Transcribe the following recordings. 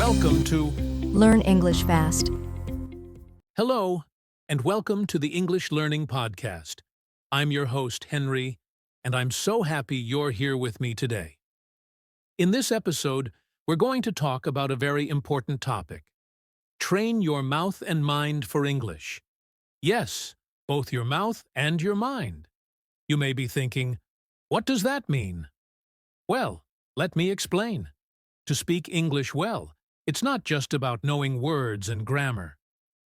Welcome to Learn English fast. Hello, and welcome to the English Learning Podcast. I'm your host, Henry, and I'm so happy you're here with me today. In this episode, we're going to talk about a very important topic. Train your mouth and mind for English. Yes, both your mouth and your mind. You may be thinking, what does that mean? Well, let me explain. To speak English well, it's not just about knowing words and grammar.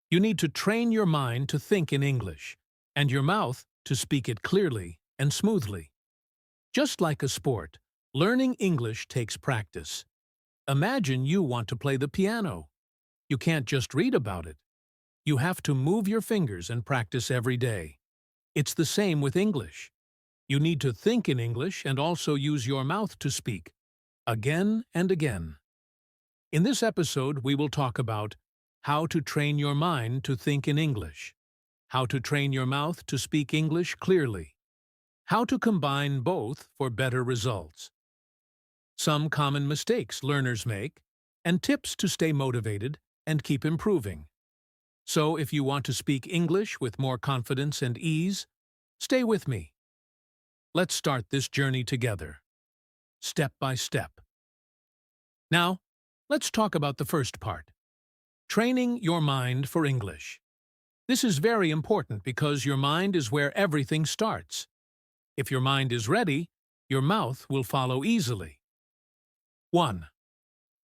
You need to train your mind to think in English, and your mouth to speak it clearly and smoothly. Just like a sport, learning English takes practice. Imagine you want to play the piano. You can't just read about it. You have to move your fingers and practice every day. It's the same with English. You need to think in English and also use your mouth to speak, again and again. In this episode, we will talk about how to train your mind to think in English, how to train your mouth to speak English clearly, how to combine both for better results, some common mistakes learners make, and tips to stay motivated and keep improving. So if you want to speak English with more confidence and ease, stay with me. Let's start this journey together, step by step. Now, let's talk about the first part, training your mind for English. This is very important because your mind is where everything starts. If your mind is ready, your mouth will follow easily. 1.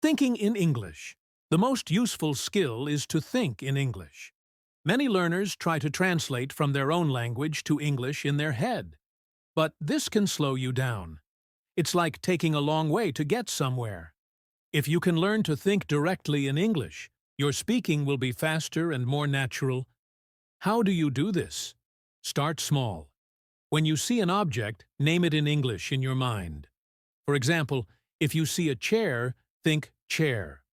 Thinking in English. The most useful skill is to think in English. Many learners try to translate from their own language to English in their head. But this can slow you down. It's like taking a long way to get somewhere. If you can learn to think directly in English, your speaking will be faster and more natural. How do you do this? Start small. When you see an object, name it in English in your mind. For example, if you see a chair, think chair.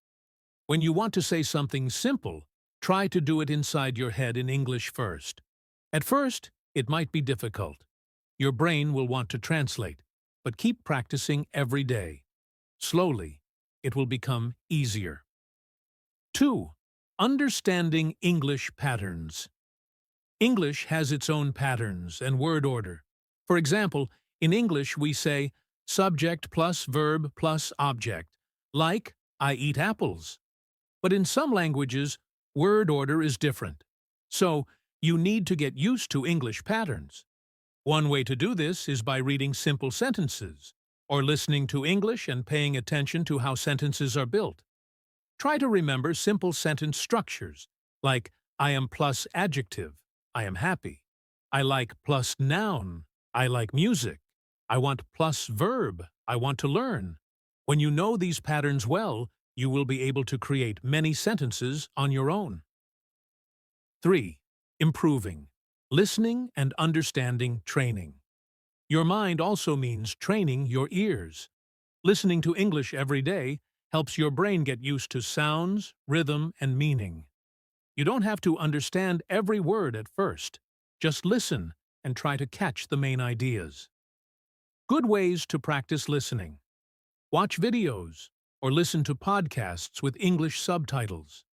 When you want to say something simple, try to do it inside your head in English first. At first, it might be difficult. Your brain will want to translate, but keep practicing every day. Slowly, it will become easier. 2. Understanding English patterns. English has its own patterns and word order. For example, in English we say subject plus verb plus object, like I eat apples. But in some languages, word order is different. So, you need to get used to English patterns. One way to do this is by reading simple sentences, or listening to English and paying attention to how sentences are built. Try to remember simple sentence structures, like I am plus adjective, I am happy. I like plus noun, I like music. I want plus verb, I want to learn. When you know these patterns well, you will be able to create many sentences on your own. 3. Improving. Listening and understanding training. Your mind also means training your ears. Listening to English every day helps your brain get used to sounds, rhythm, and meaning. You don't have to understand every word at first. Just listen and try to catch the main ideas. Good ways to practice listening. Watch videos or listen to podcasts with English subtitles.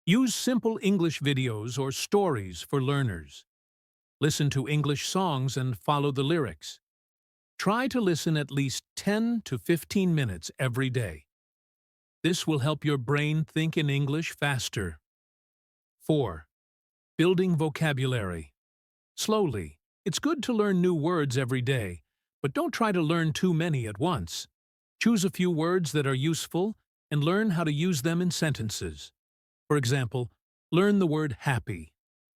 Use simple English videos or stories for learners. Listen to English songs and follow the lyrics. Try to listen at least 10 to 15 minutes every day. This will help your brain think in English faster. 4. Building vocabulary. Slowly. It's good to learn new words every day, but don't try to learn too many at once. Choose a few words that are useful and learn how to use them in sentences. For example, learn the word happy.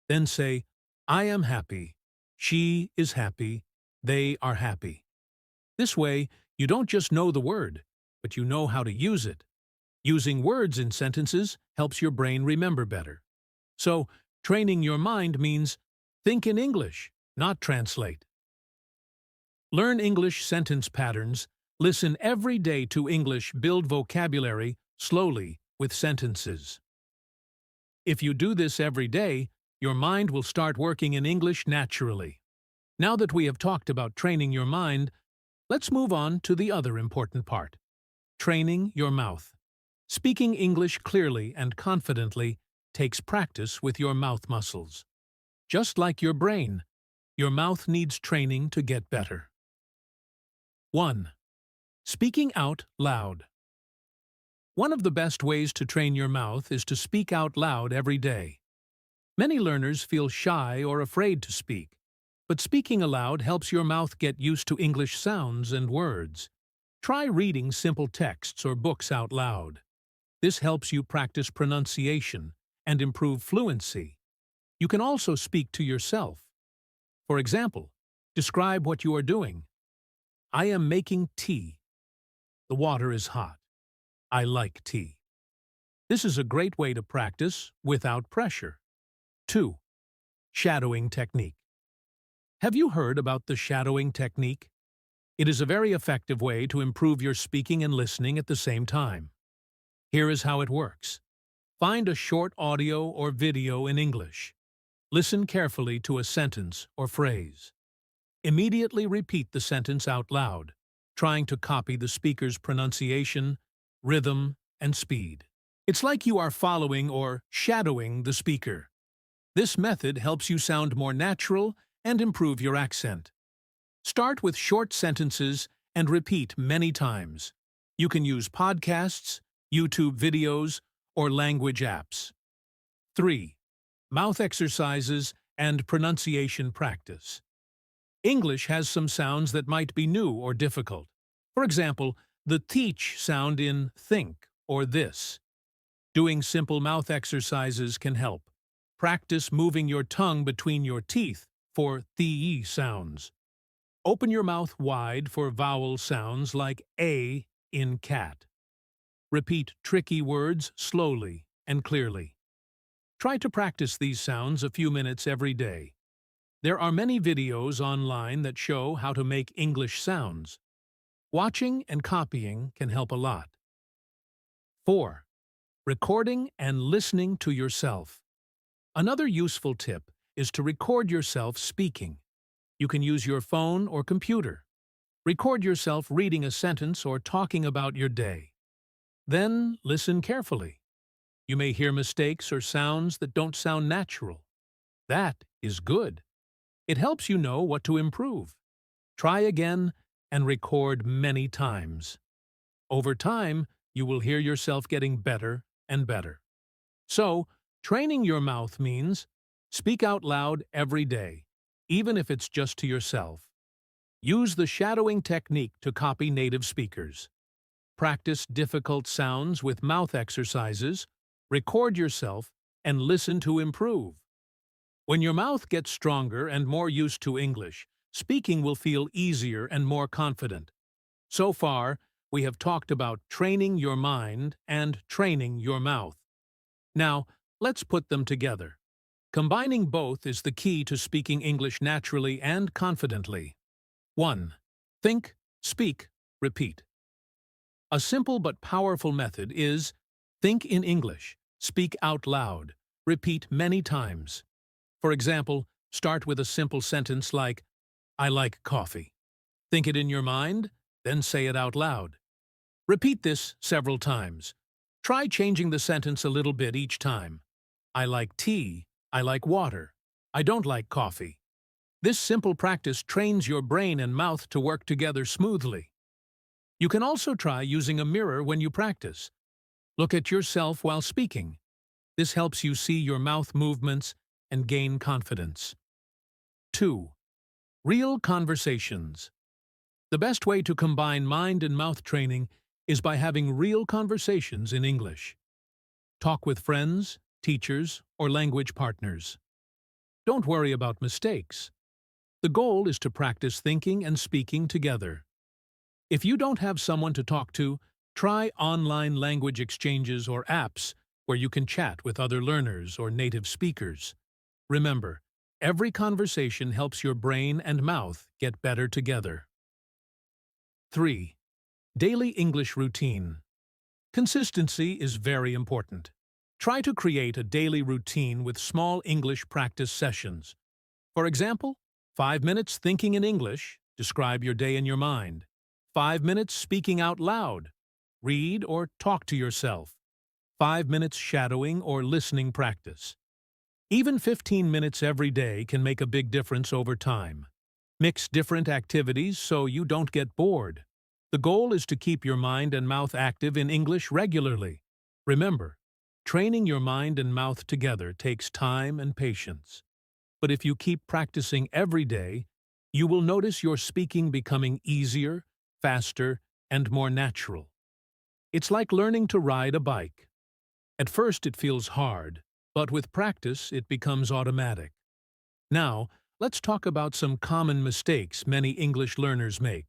Then say, I am happy, she is happy, they are happy. This way, you don't just know the word, but you know how to use it. Using words in sentences helps your brain remember better. So, training your mind means think in English, not translate. Learn English sentence patterns, listen every day to English, build vocabulary slowly with sentences. If you do this every day, your mind will start working in English naturally. Now that we have talked about training your mind, let's move on to the other important part, training your mouth. Speaking English clearly and confidently takes practice with your mouth muscles. Just like your brain, your mouth needs training to get better. 1. Speaking out loud. One of the best ways to train your mouth is to speak out loud every day. Many learners feel shy or afraid to speak, but speaking aloud helps your mouth get used to English sounds and words. Try reading simple texts or books out loud. This helps you practice pronunciation and improve fluency. You can also speak to yourself. For example, describe what you are doing. I am making tea. The water is hot. I like tea. This is a great way to practice without pressure. 2. Shadowing technique. Have you heard about the shadowing technique? It is a very effective way to improve your speaking and listening at the same time. Here is how it works. Find a short audio or video in English. Listen carefully to a sentence or phrase. Immediately repeat the sentence out loud, trying to copy the speaker's pronunciation, rhythm, and speed. It's like you are following or shadowing the speaker. This method helps you sound more natural and improve your accent. Start with short sentences and repeat many times. You can use podcasts, YouTube videos, or language apps. 3. Mouth exercises and pronunciation practice. English has some sounds that might be new or difficult. For example, the th sound in think or this. Doing simple mouth exercises can help. Practice moving your tongue between your teeth for the sounds. Open your mouth wide for vowel sounds like A in cat. Repeat tricky words slowly and clearly. Try to practice these sounds a few minutes every day. There are many videos online that show how to make English sounds. Watching and copying can help a lot. 4. Recording and listening to yourself. Another useful tip is to record yourself speaking. You can use your phone or computer. Record yourself reading a sentence or talking about your day. Then listen carefully. You may hear mistakes or sounds that don't sound natural. That is good. It helps you know what to improve. Try again and record many times. Over time, you will hear yourself getting better and better. So, training your mouth means speak out loud every day, even if it's just to yourself. Use the shadowing technique to copy native speakers. Practice difficult sounds with mouth exercises, record yourself, and listen to improve. When your mouth gets stronger and more used to English, speaking will feel easier and more confident. So far, we have talked about training your mind and training your mouth. Now, let's put them together. Combining both is the key to speaking English naturally and confidently. 1. Think, speak, repeat. A simple but powerful method is think in English, speak out loud, repeat many times. For example, start with a simple sentence like, I like coffee. Think it in your mind, then say it out loud. Repeat this several times. Try changing the sentence a little bit each time. I like tea. I like water. I don't like coffee. This simple practice trains your brain and mouth to work together smoothly. You can also try using a mirror when you practice. Look at yourself while speaking. This helps you see your mouth movements and gain confidence. 2. Real conversations. The best way to combine mind and mouth training is by having real conversations in English. Talk with friends, teachers, or language partners. Don't worry about mistakes. The goal is to practice thinking and speaking together. If you don't have someone to talk to, try online language exchanges or apps where you can chat with other learners or native speakers. Remember, every conversation helps your brain and mouth get better together. 3. Daily English routine. Consistency is very important. Try to create a daily routine with small English practice sessions. For example, 5 minutes thinking in English, describe your day in your mind. 5 minutes speaking out loud, read or talk to yourself. 5 minutes shadowing or listening practice. Even 15 minutes every day can make a big difference over time. Mix different activities so you don't get bored. The goal is to keep your mind and mouth active in English regularly. Remember, training your mind and mouth together takes time and patience. But if you keep practicing every day, you will notice your speaking becoming easier, faster, and more natural. It's like learning to ride a bike. At first it feels hard, but with practice it becomes automatic. Now, let's talk about some common mistakes many English learners make.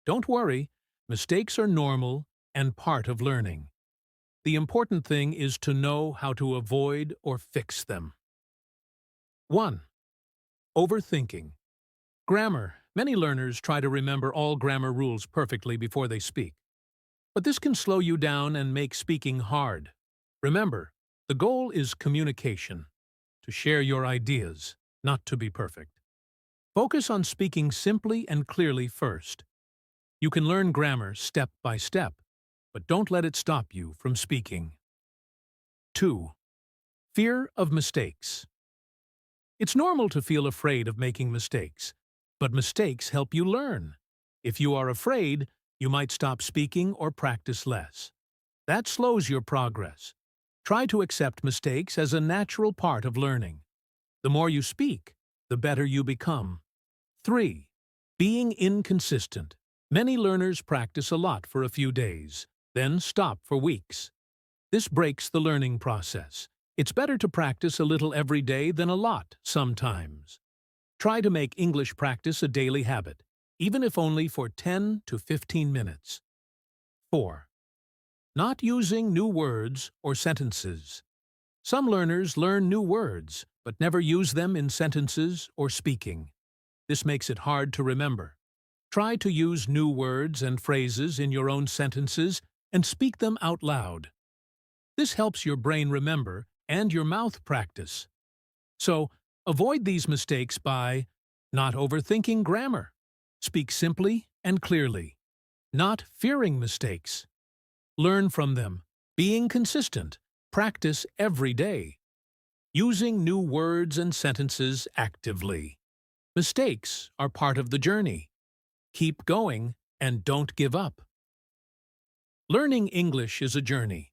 Don't worry, mistakes are normal and part of learning. The important thing is to know how to avoid or fix them. 1. Overthinking. Grammar. Many learners try to remember all grammar rules perfectly before they speak. But this can slow you down and make speaking hard. Remember, the goal is communication, to share your ideas, not to be perfect. Focus on speaking simply and clearly first. You can learn grammar step by step, but don't let it stop you from speaking. 2. Fear of mistakes. It's normal to feel afraid of making mistakes, but mistakes help you learn. If you are afraid, you might stop speaking or practice less. That slows your progress. Try to accept mistakes as a natural part of learning. The more you speak, the better you become. 3. Being inconsistent. Many learners practice a lot for a few days, then stop for weeks. This breaks the learning process. It's better to practice a little every day than a lot sometimes. Try to make English practice a daily habit, even if only for 10 to 15 minutes. 4. Not using new words or sentences. Some learners learn new words, but never use them in sentences or speaking. This makes it hard to remember. Try to use new words and phrases in your own sentences and speak them out loud. This helps your brain remember and your mouth practice. So, avoid these mistakes by not overthinking grammar. Speak simply and clearly. Not fearing mistakes. Learn from them. Being consistent. Practice every day. Using new words and sentences actively. Mistakes are part of the journey. Keep going and don't give up. Learning English is a journey.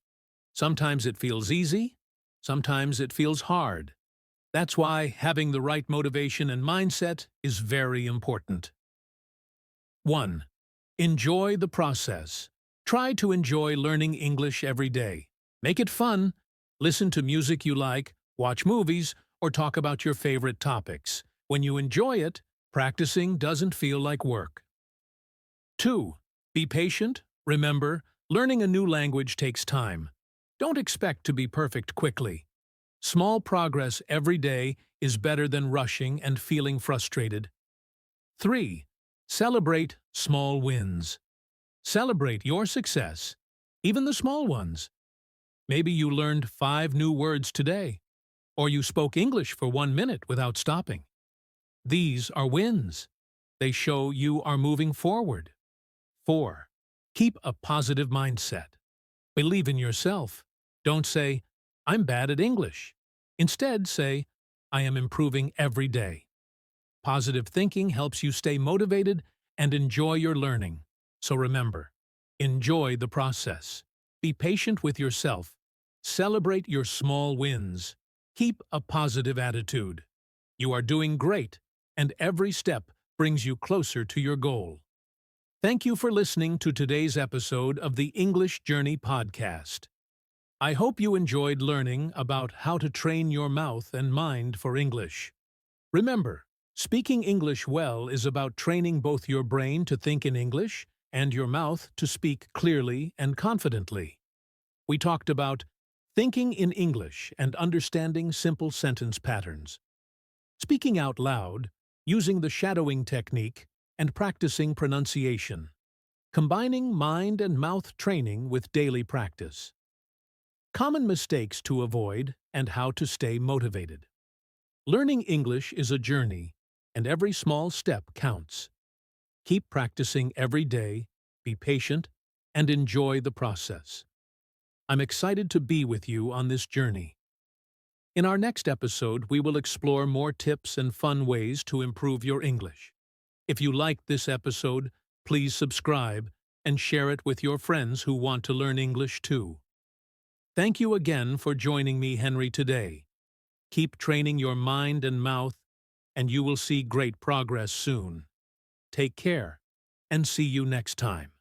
Sometimes it feels easy, sometimes it feels hard. That's why having the right motivation and mindset is very important. 1. Enjoy the process. Try to enjoy learning English every day. Make it fun. Listen to music you like, watch movies, or talk about your favorite topics. When you enjoy it, practicing doesn't feel like work. 2. Be patient. Remember, learning a new language takes time. Don't expect to be perfect quickly. Small progress every day is better than rushing and feeling frustrated. 3. Celebrate small wins. Celebrate your success, even the small ones. Maybe you learned 5 new words today, or you spoke English for 1 minute without stopping. These are wins. They show you are moving forward. 4. Keep a positive mindset. Believe in yourself. Don't say, "I'm bad at English." Instead, say, "I am improving every day." Positive thinking helps you stay motivated and enjoy your learning. So remember, enjoy the process. Be patient with yourself. Celebrate your small wins. Keep a positive attitude. You are doing great, and every step brings you closer to your goal. Thank you for listening to today's episode of the English Journey podcast. I hope you enjoyed learning about how to train your mouth and mind for English. Remember, speaking English well is about training both your brain to think in English and your mouth to speak clearly and confidently. We talked about thinking in English and understanding simple sentence patterns, speaking out loud, using the shadowing technique, and practicing pronunciation, combining mind and mouth training with daily practice. Common mistakes to avoid and how to stay motivated. Learning English is a journey, and every small step counts. Keep practicing every day, be patient, and enjoy the process. I'm excited to be with you on this journey. In our next episode, we will explore more tips and fun ways to improve your English. If you liked this episode, please subscribe and share it with your friends who want to learn English too. Thank you again for joining me, Henry, today. Keep training your mind and mouth, and you will see great progress soon. Take care, and see you next time.